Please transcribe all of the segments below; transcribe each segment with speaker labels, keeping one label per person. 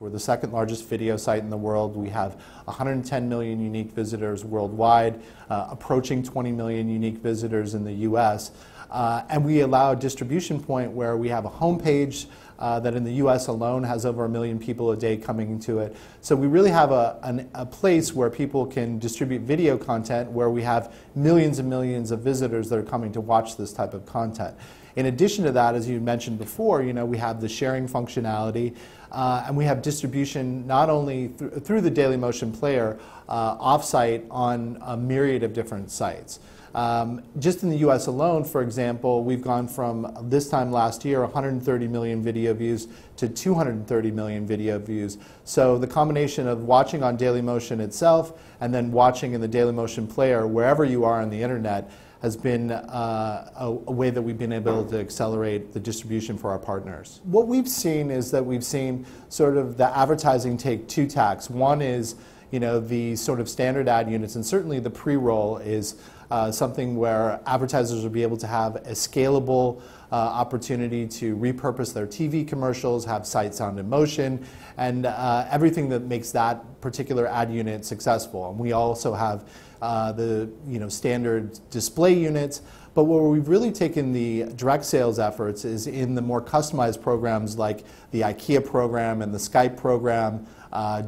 Speaker 1: We're the second largest video site in the world. We have 110 million unique visitors worldwide, approaching 20 million unique visitors in the US. And we allow a distribution point where we have a homepage that in the US alone has over 1 million people a day coming into it. So we really have a place where people can distribute video content where we have millions and millions of visitors that are coming to watch this type of content. In addition to that, as you mentioned before, we have the sharing functionality, and we have distribution not only through the Dailymotion player, off-site on a myriad of different sites. Just in the US alone, for example, we've gone from this time last year 130 million video views to 230 million video views. So the combination of watching on Dailymotion itself and then watching in the Dailymotion player wherever you are on the internet has been a way that we've been able to accelerate the distribution for our partners. What we've seen is that we've seen sort of the advertising take two tacks. One is the sort of standard ad units, and certainly the pre-roll is something where advertisers will be able to have a scalable opportunity to repurpose their TV commercials, have sight, sound, and motion, and everything that makes that particular ad unit successful. And we also have the standard display units. But where we've really taken the direct sales efforts is in the more customized programs like the Ikea program and the Skype program,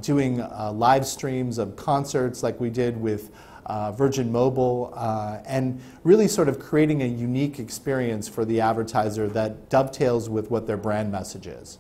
Speaker 1: doing live streams of concerts like we did with Virgin Mobile, and really sort of creating a unique experience for the advertiser that dovetails with what their brand message is.